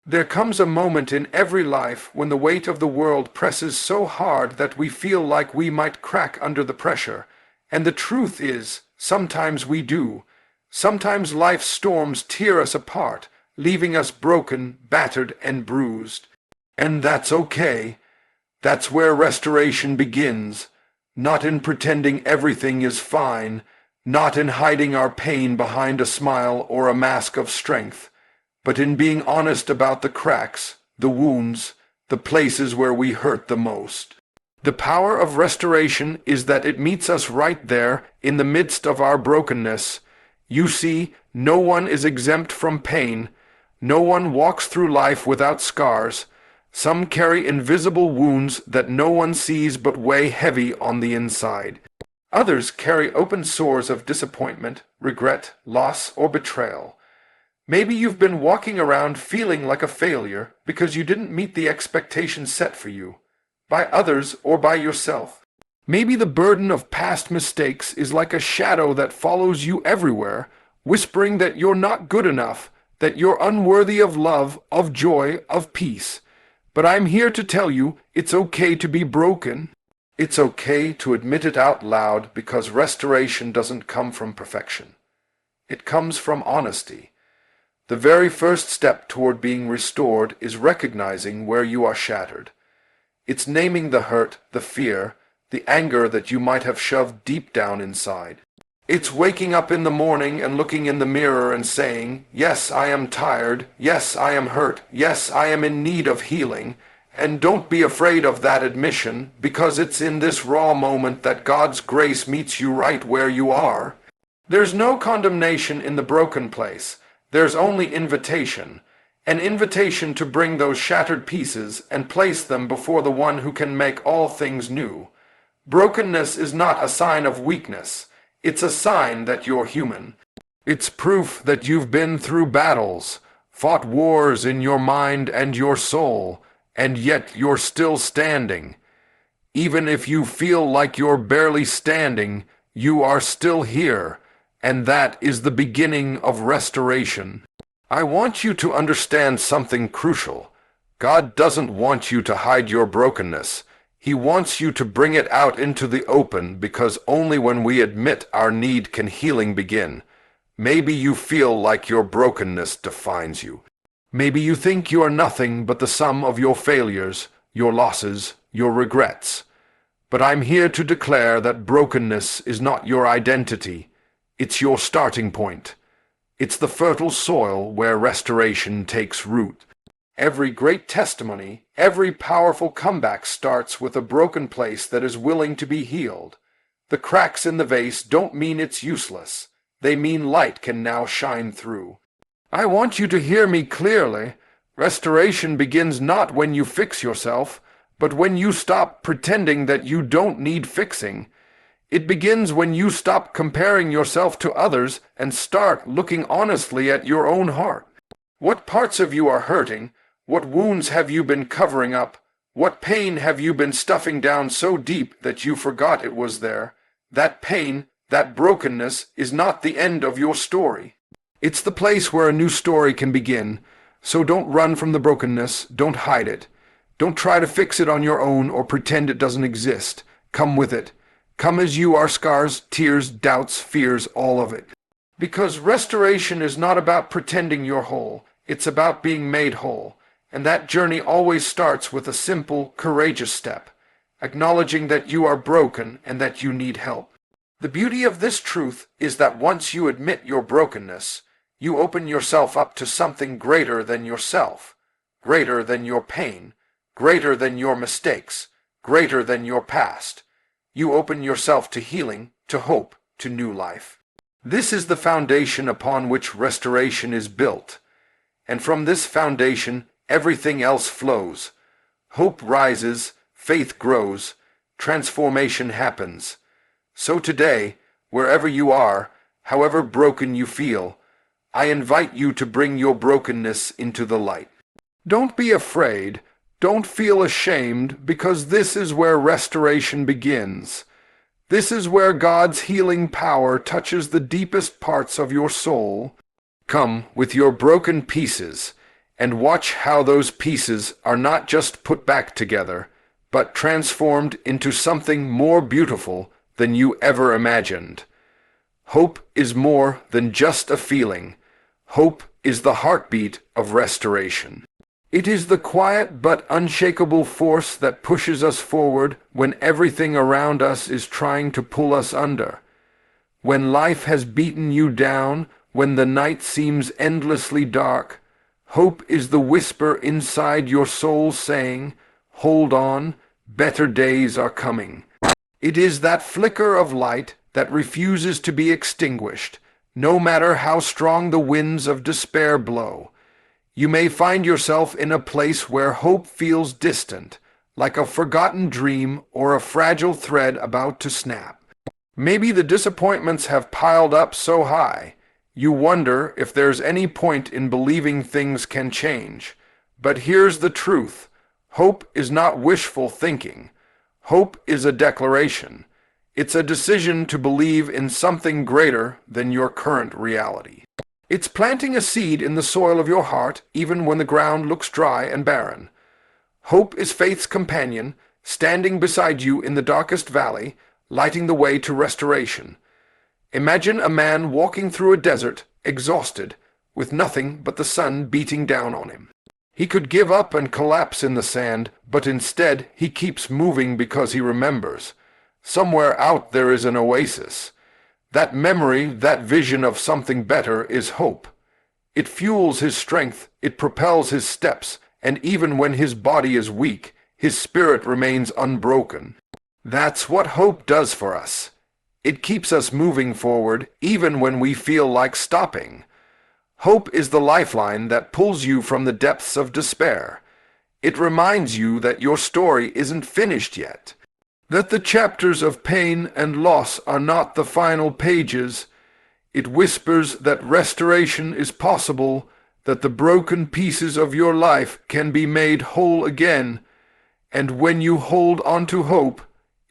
There comes a moment in every life when the weight of the world presses so hard that we feel like we might crack under the pressure. And the truth is, sometimes we do. Sometimes life's storms tear us apart, leaving us broken, battered, and bruised. And that's okay. That's where restoration begins. Not in pretending everything is fine, not in hiding our pain behind a smile or a mask of strength, but in being honest about the cracks, the wounds, the places where we hurt the most. The power of restoration is that it meets us right there in the midst of our brokenness. You see, no one is exempt from pain. No one walks through life without scars. Some carry invisible wounds that no one sees but weigh heavy on the inside. Others carry open sores of disappointment, regret, loss, or betrayal. Maybe you've been walking around feeling like a failure because you didn't meet the expectations set for you, by others or by yourself. Maybe the burden of past mistakes is like a shadow that follows you everywhere, whispering that you're not good enough, that you're unworthy of love, of joy, of peace. But I'm here to tell you, it's okay to be broken. It's okay to admit it out loud because restoration doesn't come from perfection. It comes from honesty. The very first step toward being restored is recognizing where you are shattered. It's naming the hurt, the fear, the anger that you might have shoved deep down inside. It's waking up in the morning and looking in the mirror and saying, yes, I am tired, yes, I am hurt, yes, I am in need of healing. And don't be afraid of that admission, because it's in this raw moment that God's grace meets you right where you are. There's no condemnation in the broken place. There's only invitation. An invitation to bring those shattered pieces and place them before the one who can make all things new. Brokenness is not a sign of weakness. It's a sign that you're human. It's proof that you've been through battles, fought wars in your mind and your soul, and yet you're still standing. Even if you feel like you're barely standing, you are still here, and that is the beginning of restoration. I want you to understand something crucial. God doesn't want you to hide your brokenness. He wants you to bring it out into the open, because only when we admit our need can healing begin. Maybe you feel like your brokenness defines you. Maybe you think you are nothing but the sum of your failures, your losses, your regrets. But I'm here to declare that brokenness is not your identity. It's your starting point. It's the fertile soil where restoration takes root. Every great testimony, every powerful comeback starts with a broken place that is willing to be healed. The cracks in the vase don't mean it's useless. They mean light can now shine through. I want you to hear me clearly. Restoration begins not when you fix yourself, but when you stop pretending that you don't need fixing. It begins when you stop comparing yourself to others and start looking honestly at your own heart. What parts of you are hurting? What wounds have you been covering up? What pain have you been stuffing down so deep that you forgot it was there? That pain, that brokenness, is not the end of your story. It's the place where a new story can begin. So don't run from the brokenness. Don't hide it. Don't try to fix it on your own or pretend it doesn't exist. Come with it. Come as you are, scars, tears, doubts, fears, all of it. Because restoration is not about pretending you're whole. It's about being made whole. And that journey always starts with a simple, courageous step, acknowledging that you are broken and that you need help. The beauty of this truth is that once you admit your brokenness, you open yourself up to something greater than yourself, greater than your pain, greater than your mistakes, greater than your past. You open yourself to healing, to hope, to new life. This is the foundation upon which restoration is built. And from this foundation, everything else flows. Hope rises, faith grows, transformation happens. So today, wherever you are, however broken you feel, I invite you to bring your brokenness into the light. Don't be afraid. Don't feel ashamed, because this is where restoration begins. This is where God's healing power touches the deepest parts of your soul. Come with your broken pieces, and watch how those pieces are not just put back together, but transformed into something more beautiful than you ever imagined. Hope is more than just a feeling. Hope is the heartbeat of restoration. It is the quiet but unshakable force that pushes us forward when everything around us is trying to pull us under. When life has beaten you down, when the night seems endlessly dark, hope is the whisper inside your soul saying, "Hold on, better days are coming." It is that flicker of light that refuses to be extinguished, no matter how strong the winds of despair blow. You may find yourself in a place where hope feels distant, like a forgotten dream or a fragile thread about to snap. Maybe the disappointments have piled up so high, you wonder if there's any point in believing things can change. But here's the truth. Hope is not wishful thinking. Hope is a declaration. It's a decision to believe in something greater than your current reality. It's planting a seed in the soil of your heart even when the ground looks dry and barren. Hope is faith's companion, standing beside you in the darkest valley, lighting the way to restoration. Imagine a man walking through a desert, exhausted, with nothing but the sun beating down on him. He could give up and collapse in the sand, but instead he keeps moving because he remembers. Somewhere out there is an oasis. That memory, that vision of something better is hope. It fuels his strength, it propels his steps, and even when his body is weak, his spirit remains unbroken. That's what hope does for us. It keeps us moving forward even when we feel like stopping. Hope is the lifeline that pulls you from the depths of despair. It reminds you that your story isn't finished yet, that the chapters of pain and loss are not the final pages. It whispers that restoration is possible, that the broken pieces of your life can be made whole again. And when you hold onto hope,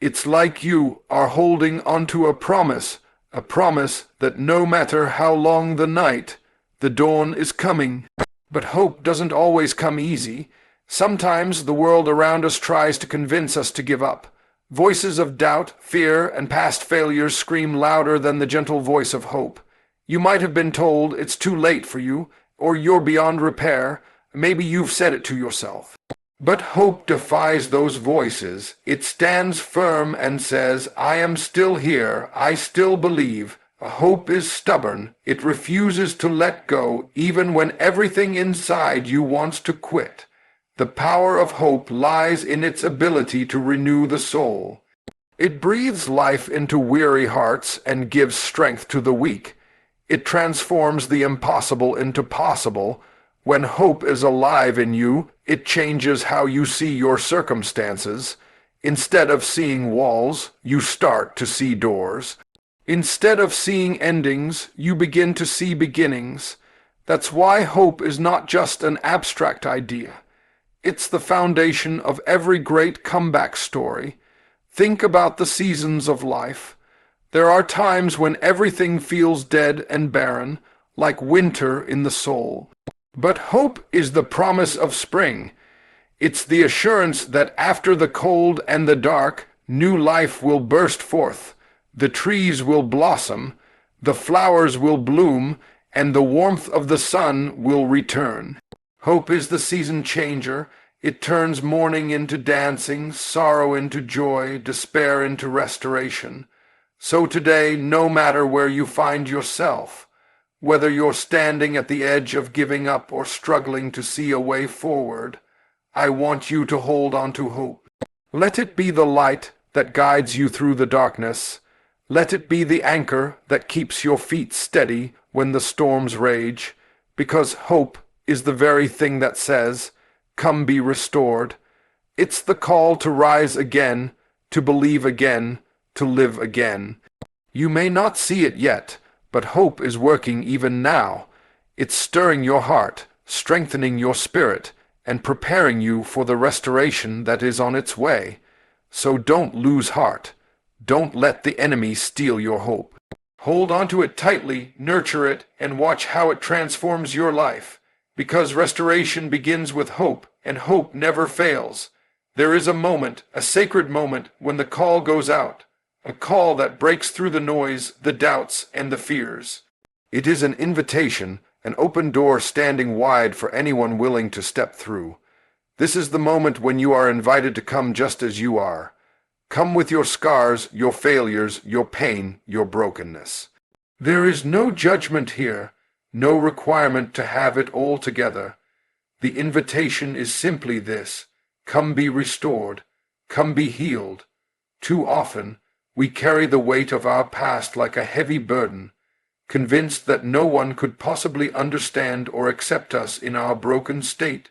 it's like you are holding onto a promise that no matter how long the night, the dawn is coming. But hope doesn't always come easy. Sometimes the world around us tries to convince us to give up. Voices of doubt, fear, and past failures scream louder than the gentle voice of hope. You might have been told it's too late for you, or you're beyond repair. Maybe you've said it to yourself. But hope defies those voices. It stands firm and says, "I am still here. I still believe." Hope is stubborn. It refuses to let go, even when everything inside you wants to quit. The power of hope lies in its ability to renew the soul. It breathes life into weary hearts and gives strength to the weak. It transforms the impossible into possible. When hope is alive in you, it changes how you see your circumstances. Instead of seeing walls, you start to see doors. Instead of seeing endings, you begin to see beginnings. That's why hope is not just an abstract idea. It's the foundation of every great comeback story. Think about the seasons of life. There are times when everything feels dead and barren, like winter in the soul. But hope is the promise of spring. It's the assurance that after the cold and the dark, new life will burst forth. The trees will blossom, the flowers will bloom, and the warmth of the sun will return. Hope is the season changer. It turns mourning into dancing, sorrow into joy, despair into restoration. So today, no matter where you find yourself, whether you're standing at the edge of giving up or struggling to see a way forward, I want you to hold on to hope. Let it be the light that guides you through the darkness. Let it be the anchor that keeps your feet steady when the storms rage, because hope is the very thing that says, "Come be restored." It's the call to rise again, to believe again, to live again. You may not see it yet, but hope is working even now. It's stirring your heart, strengthening your spirit, and preparing you for the restoration that is on its way. So don't lose heart. Don't let the enemy steal your hope. Hold on to it tightly, nurture it, and watch how it transforms your life. Because restoration begins with hope, and hope never fails. There is a moment, a sacred moment, when the call goes out, a call that breaks through the noise, the doubts, and the fears. It is an invitation, an open door standing wide for anyone willing to step through. This is the moment when you are invited to come just as you are. Come with your scars, your failures, your pain, your brokenness. There is no judgment here, no requirement to have it all together. The invitation is simply this: come be restored, come be healed. Too often, we carry the weight of our past like a heavy burden, convinced that no one could possibly understand or accept us in our broken state.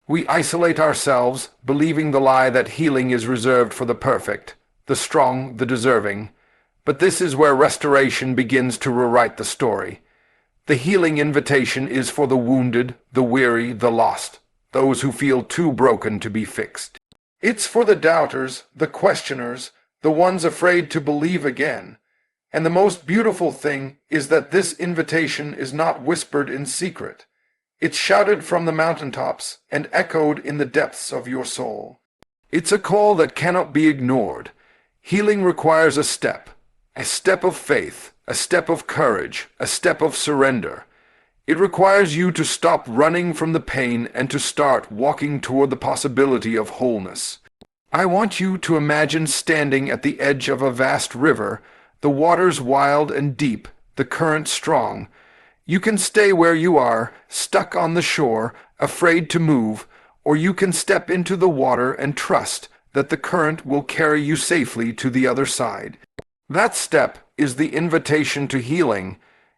We isolate ourselves, believing the lie that healing is reserved for the perfect, the strong, the deserving. But this is where restoration begins to rewrite the story. The healing invitation is for the wounded, the weary, the lost, those who feel too broken to be fixed. It's for the doubters, the questioners, the ones afraid to believe again. And the most beautiful thing is that this invitation is not whispered in secret. It's shouted from the mountaintops and echoed in the depths of your soul. It's a call that cannot be ignored. Healing requires a step of faith, a step of courage, a step of surrender. It requires you to stop running from the pain and to start walking toward the possibility of wholeness. I want you to imagine standing at the edge of a vast river, the waters wild and deep, the current strong. You can stay where you are, stuck on the shore, afraid to move, or you can step into the water and trust that the current will carry you safely to the other side. That step is the invitation to healing.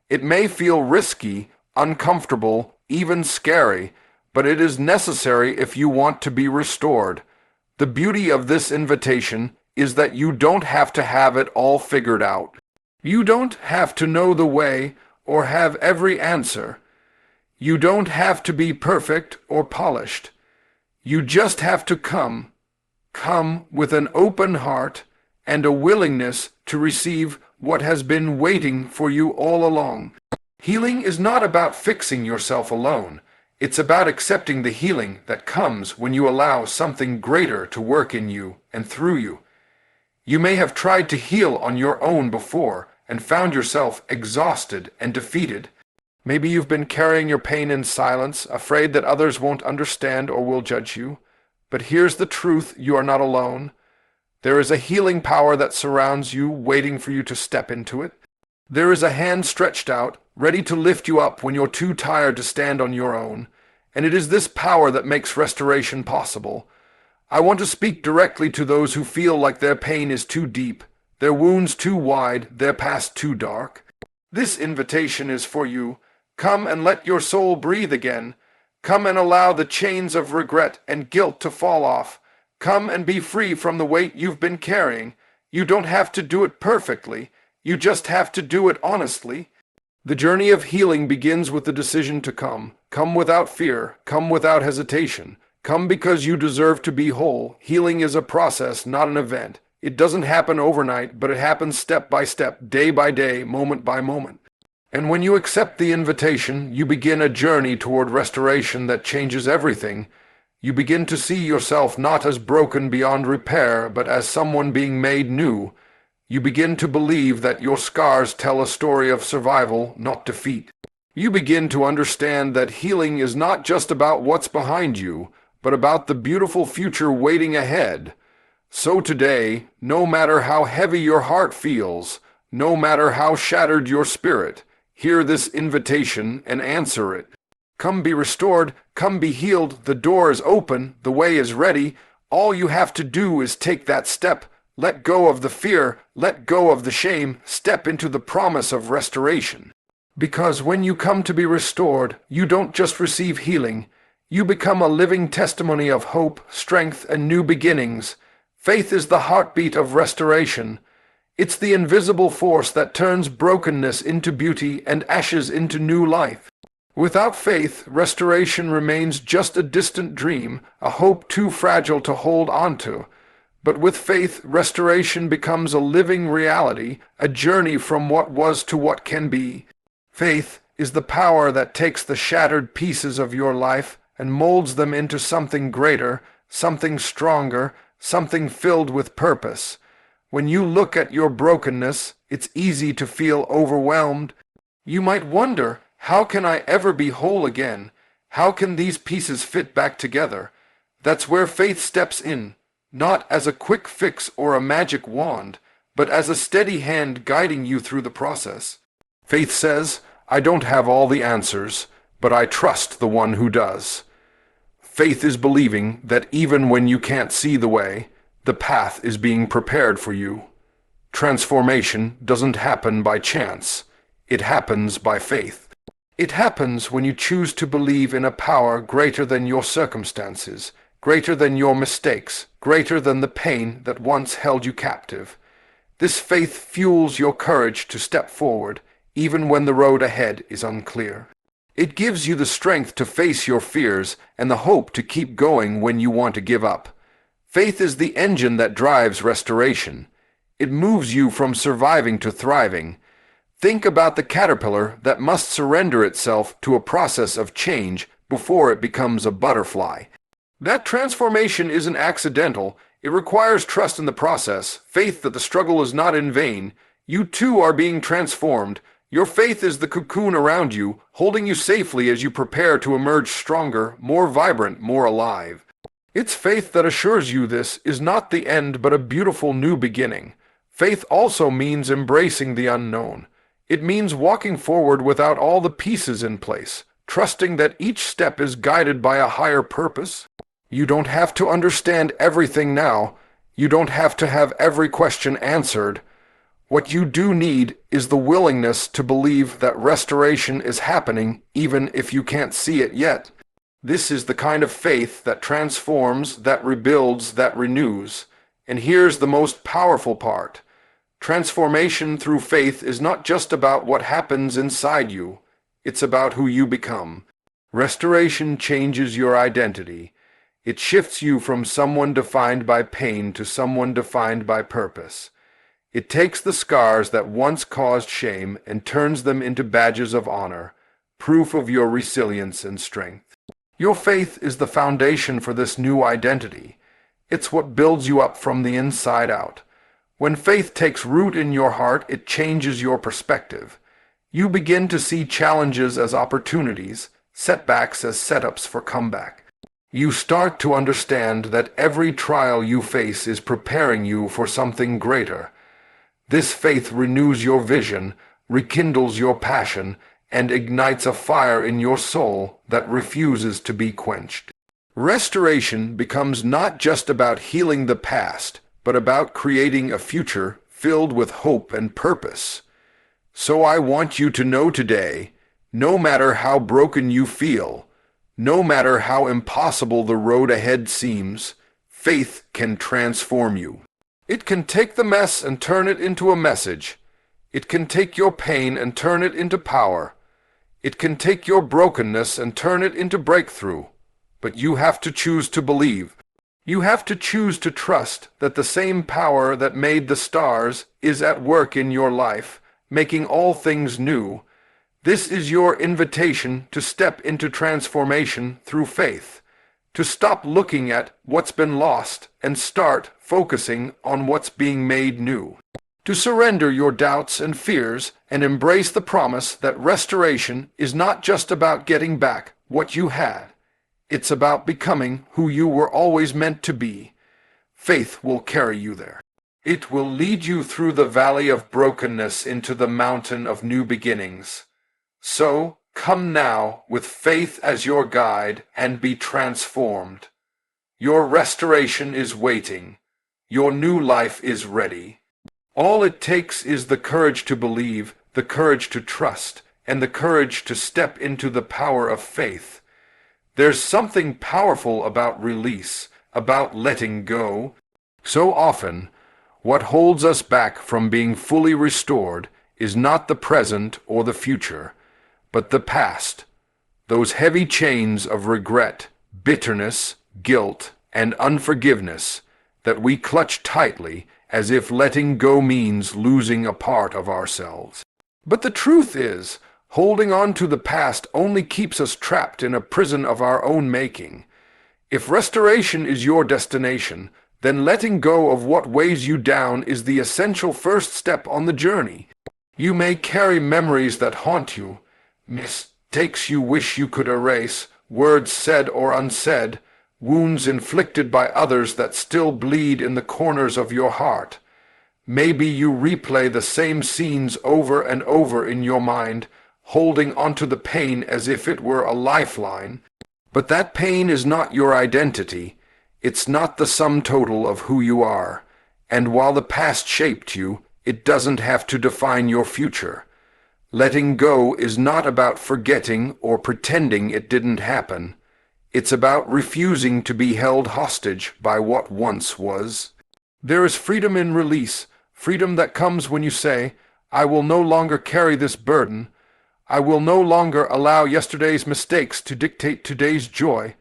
It may feel risky, uncomfortable, even scary, but it is necessary if you want to be restored. The beauty of this invitation is that you don't have to have it all figured out. You don't have to know the way or have every answer. You don't have to be perfect or polished. You just have to come with an open heart and a willingness to receive what has been waiting for you all along. Healing is not about fixing yourself alone. It's about accepting the healing that comes when you allow something greater to work in you and through you. You may have tried to heal on your own before and found yourself exhausted and defeated. Maybe you've been carrying your pain in silence, afraid that others won't understand or will judge you. But here's the truth: you are not alone. There is a healing power that surrounds you, waiting for you to step into it. There is a hand stretched out, ready to lift you up when you're too tired to stand on your own. And it is this power that makes restoration possible. I want to speak directly to those who feel like their pain is too deep, their wounds too wide, their past too dark. This invitation is for you. Come and let your soul breathe again. Come and allow the chains of regret and guilt to fall off. Come and be free from the weight you've been carrying. You don't have to do it perfectly. You just have to do it honestly. The journey of healing begins with the decision to come. Come without fear. Come without hesitation. Come because you deserve to be whole. Healing is a process, not an event. It doesn't happen overnight, but it happens step by step, day by day, moment by moment. And when you accept the invitation, you begin a journey toward restoration that changes everything. You begin to see yourself not as broken beyond repair, but as someone being made new. You begin to believe that your scars tell a story of survival, not defeat. You begin to understand that healing is not just about what's behind you, but about the beautiful future waiting ahead. So today, no matter how heavy your heart feels, no matter how shattered your spirit, hear this invitation and answer it. Come be restored, come be healed, the door is open, the way is ready. All you have to do is take that step. Let go of the fear, let go of the shame, step into the promise of restoration. Because when you come to be restored, you don't just receive healing. You become a living testimony of hope, strength, and new beginnings. Faith is the heartbeat of restoration. It's the invisible force that turns brokenness into beauty and ashes into new life. Without faith, restoration remains just a distant dream, a hope too fragile to hold onto. But with faith, restoration becomes a living reality, a journey from what was to what can be. Faith is the power that takes the shattered pieces of your life and molds them into something greater, something stronger, something filled with purpose. When you look at your brokenness, it's easy to feel overwhelmed. You might wonder, how can I ever be whole again? How can these pieces fit back together? That's where faith steps in, not as a quick fix or a magic wand, but as a steady hand guiding you through the process. Faith says, I don't have all the answers, but I trust the one who does. Faith is believing that even when you can't see the way, the path is being prepared for you. Transformation doesn't happen by chance. It happens by faith. It happens when you choose to believe in a power greater than your circumstances, greater than your mistakes, greater than the pain that once held you captive. This faith fuels your courage to step forward, even when the road ahead is unclear. It gives you the strength to face your fears and the hope to keep going when you want to give up. Faith is the engine that drives restoration. It moves you from surviving to thriving. Think about the caterpillar that must surrender itself to a process of change before it becomes a butterfly. That transformation isn't accidental. It requires trust in the process, faith that the struggle is not in vain. You too are being transformed. Your faith is the cocoon around you, holding you safely as you prepare to emerge stronger, more vibrant, more alive. It's faith that assures you this is not the end but a beautiful new beginning. Faith also means embracing the unknown. It means walking forward without all the pieces in place, trusting that each step is guided by a higher purpose. You don't have to understand everything now. You don't have to have every question answered. What you do need is the willingness to believe that restoration is happening even if you can't see it yet. This is the kind of faith that transforms, that rebuilds, that renews. And here's the most powerful part. Transformation through faith is not just about what happens inside you. It's about who you become. Restoration changes your identity. It shifts you from someone defined by pain to someone defined by purpose. It takes the scars that once caused shame and turns them into badges of honor, proof of your resilience and strength. Your faith is the foundation for this new identity. It's what builds you up from the inside out. When faith takes root in your heart, it changes your perspective. You begin to see challenges as opportunities, setbacks as setups for comeback. You start to understand that every trial you face is preparing you for something greater. This faith renews your vision, rekindles your passion, and ignites a fire in your soul that refuses to be quenched. Restoration becomes not just about healing the past, but about creating a future filled with hope and purpose. So I want you to know today, no matter how broken you feel, no matter how impossible the road ahead seems, faith can transform you. It can take the mess and turn it into a message. It can take your pain and turn it into power. It can take your brokenness and turn it into breakthrough. But you have to choose to believe. You have to choose to trust that the same power that made the stars is at work in your life, making all things new. This is your invitation to step into transformation through faith, to stop looking at what's been lost and start focusing on what's being made new, to surrender your doubts and fears and embrace the promise that restoration is not just about getting back what you had. It's about becoming who you were always meant to be. Faith will carry you there. It will lead you through the valley of brokenness into the mountain of new beginnings. So, come now with faith as your guide and be transformed. Your restoration is waiting. Your new life is ready. All it takes is the courage to believe, the courage to trust, and the courage to step into the power of faith. There's something powerful about release, about letting go. So often, what holds us back from being fully restored is not the present or the future, but the past, those heavy chains of regret, bitterness, guilt, and unforgiveness that we clutch tightly as if letting go means losing a part of ourselves. But the truth is, Holding on to the past only keeps us trapped in a prison of our own making. If restoration is your destination, then letting go of what weighs you down is the essential first step on the journey. You may carry memories that haunt you, mistakes you wish you could erase, words said or unsaid, wounds inflicted by others that still bleed in the corners of your heart. Maybe you replay the same scenes over and over in your mind, holding onto the pain as if it were a lifeline. But that pain is not your identity. It's not the sum total of who you are. And while the past shaped you, it doesn't have to define your future. Letting go is not about forgetting or pretending it didn't happen. It's about refusing to be held hostage by what once was. There is freedom in release, freedom that comes when you say, I will no longer carry this burden. I will no longer allow yesterday's mistakes to dictate today's joy.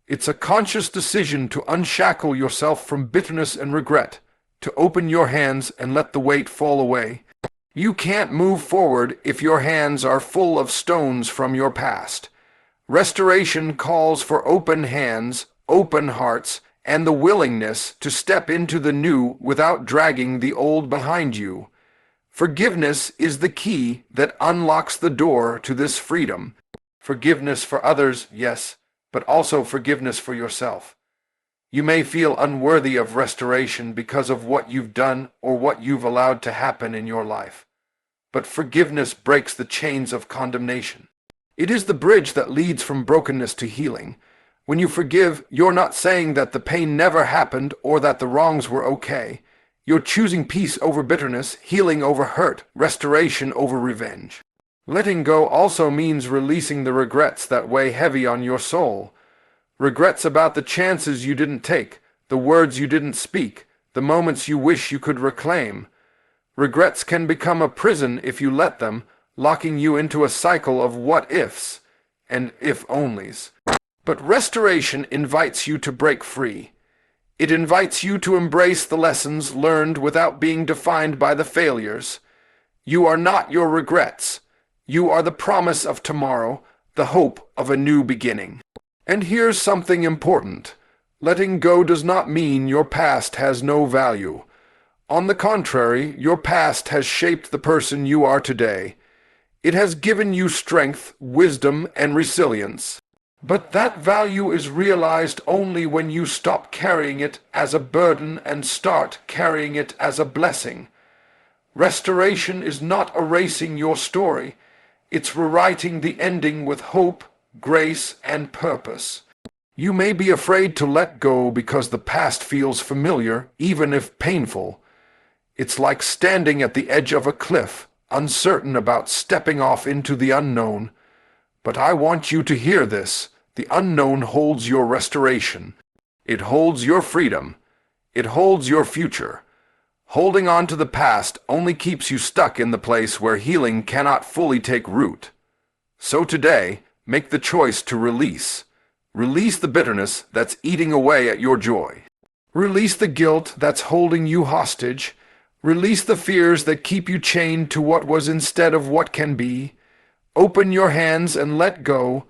It's a conscious decision to unshackle yourself from bitterness and regret, to open your hands and let the weight fall away. You can't move forward if your hands are full of stones from your past. Restoration calls for open hands, open hearts, and the willingness to step into the new without dragging the old behind you. Forgiveness is the key that unlocks the door to this freedom. Forgiveness for others, yes, but also forgiveness for yourself. You may feel unworthy of restoration because of what you've done or what you've allowed to happen in your life. But forgiveness breaks the chains of condemnation. It is the bridge that leads from brokenness to healing. When you forgive, you're not saying that the pain never happened or that the wrongs were okay. You're choosing peace over bitterness, healing over hurt, restoration over revenge. Letting go also means releasing the regrets that weigh heavy on your soul. Regrets about the chances you didn't take, the words you didn't speak, the moments you wish you could reclaim. Regrets can become a prison if you let them, locking you into a cycle of what-ifs and if-onlys. But restoration invites you to break free. It invites you to embrace the lessons learned without being defined by the failures. You are not your regrets. You are the promise of tomorrow, the hope of a new beginning. And here's something important. Letting go does not mean your past has no value. On the contrary, your past has shaped the person you are today. It has given you strength, wisdom, and resilience. But that value is realized only when you stop carrying it as a burden and start carrying it as a blessing. Restoration is not erasing your story. It's rewriting the ending with hope, grace, and purpose. You may be afraid to let go because the past feels familiar, even if painful. It's like standing at the edge of a cliff, uncertain about stepping off into the unknown. But I want you to hear this. The unknown holds your restoration. It holds your freedom. It holds your future. Holding on to the past only keeps you stuck in the place where healing cannot fully take root. So today, make the choice to release. Release the bitterness that's eating away at your joy. Release the guilt that's holding you hostage. Release the fears that keep you chained to what was instead of what can be. Open your hands and let go.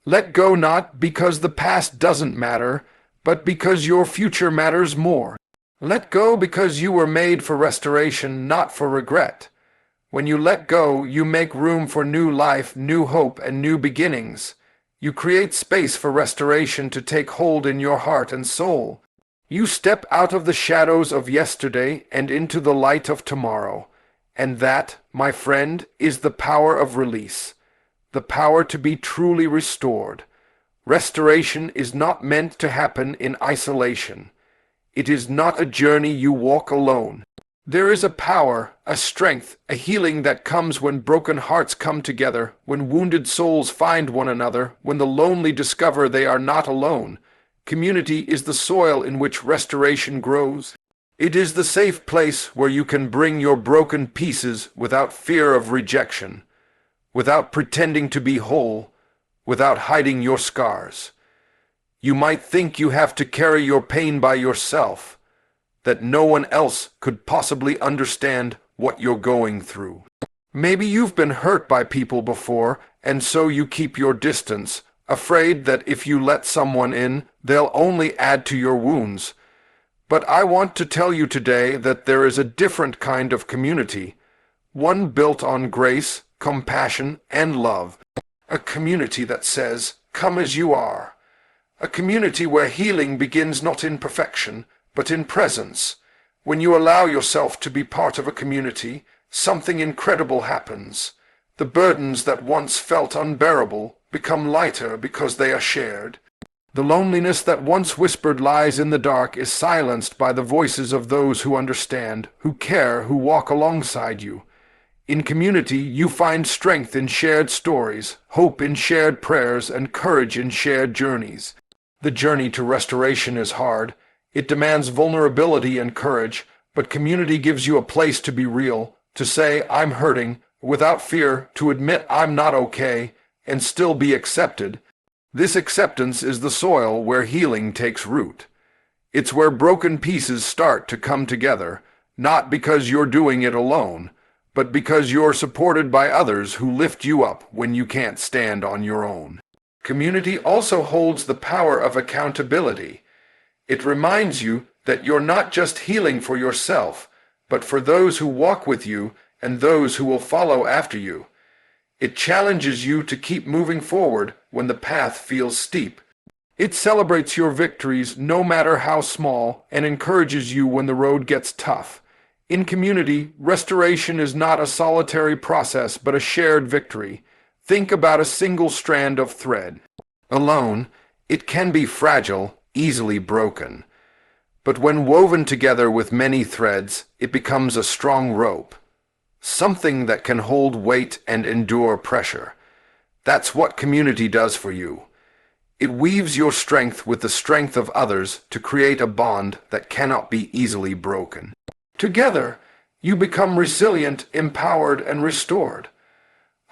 Let go not because the past doesn't matter, but because your future matters more. Let go because you were made for restoration, not for regret. When you let go, you make room for new life, new hope, and new beginnings. You create space for restoration to take hold in your heart and soul. You step out of the shadows of yesterday and into the light of tomorrow. And that, my friend, is the power of release. The power to be truly restored. Restoration is not meant to happen in isolation. It is not a journey you walk alone. There is a power, a strength, a healing that comes when broken hearts come together, when wounded souls find one another, when the lonely discover they are not alone. Community is the soil in which restoration grows. It is the safe place where you can bring your broken pieces without fear of rejection, without pretending to be whole, without hiding your scars. You might think you have to carry your pain by yourself, that no one else could possibly understand what you're going through. Maybe you've been hurt by people before, and so you keep your distance, afraid that if you let someone in, they'll only add to your wounds. But I want to tell you today that there is a different kind of community, one built on grace, compassion, and love. A community that says, "Come as you are." A community where healing begins not in perfection, but in presence. When you allow yourself to be part of a community, something incredible happens. The burdens that once felt unbearable become lighter because they are shared. The loneliness that once whispered lies in the dark is silenced by the voices of those who understand, who care, who walk alongside you. In community, you find strength in shared stories, hope in shared prayers, and courage in shared journeys. The journey to restoration is hard. It demands vulnerability and courage, but community gives you a place to be real, to say, "I'm hurting," without fear, to admit I'm not okay, and still be accepted. This acceptance is the soil where healing takes root. It's where broken pieces start to come together, not because you're doing it alone, but because you're supported by others who lift you up when you can't stand on your own. Community also holds the power of accountability. It reminds you that you're not just healing for yourself, but for those who walk with you and those who will follow after you. It challenges you to keep moving forward when the path feels steep. It celebrates your victories no matter how small and encourages you when the road gets tough. In community, restoration is not a solitary process but a shared victory. Think about a single strand of thread. Alone, it can be fragile, easily broken. But when woven together with many threads, it becomes a strong rope. Something that can hold weight and endure pressure. That's what community does for you. It weaves your strength with the strength of others to create a bond that cannot be easily broken. Together, you become resilient, empowered, and restored.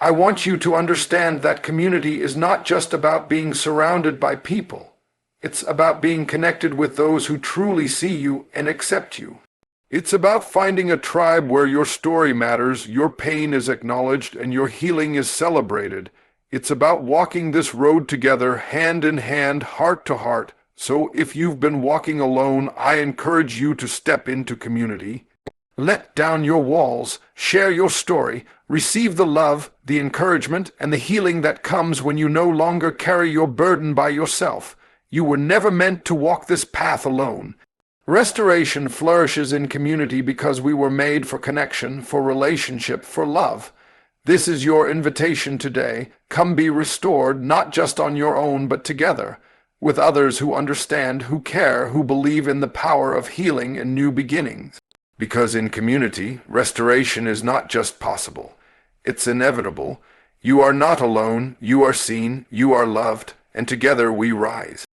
I want you to understand that community is not just about being surrounded by people. It's about being connected with those who truly see you and accept you. It's about finding a tribe where your story matters, your pain is acknowledged, and your healing is celebrated. It's about walking this road together, hand in hand, heart to heart. So if you've been walking alone, I encourage you to step into community. Let down your walls, share your story, receive the love, the encouragement, and the healing that comes when you no longer carry your burden by yourself. You were never meant to walk this path alone. Restoration flourishes in community because we were made for connection, for relationship, for love. This is your invitation today. Come be restored, not just on your own, but together, with others who understand, who care, who believe in the power of healing and new beginnings. Because in community, restoration is not just possible. It's inevitable. You are not alone, you are seen, you are loved, and together we rise.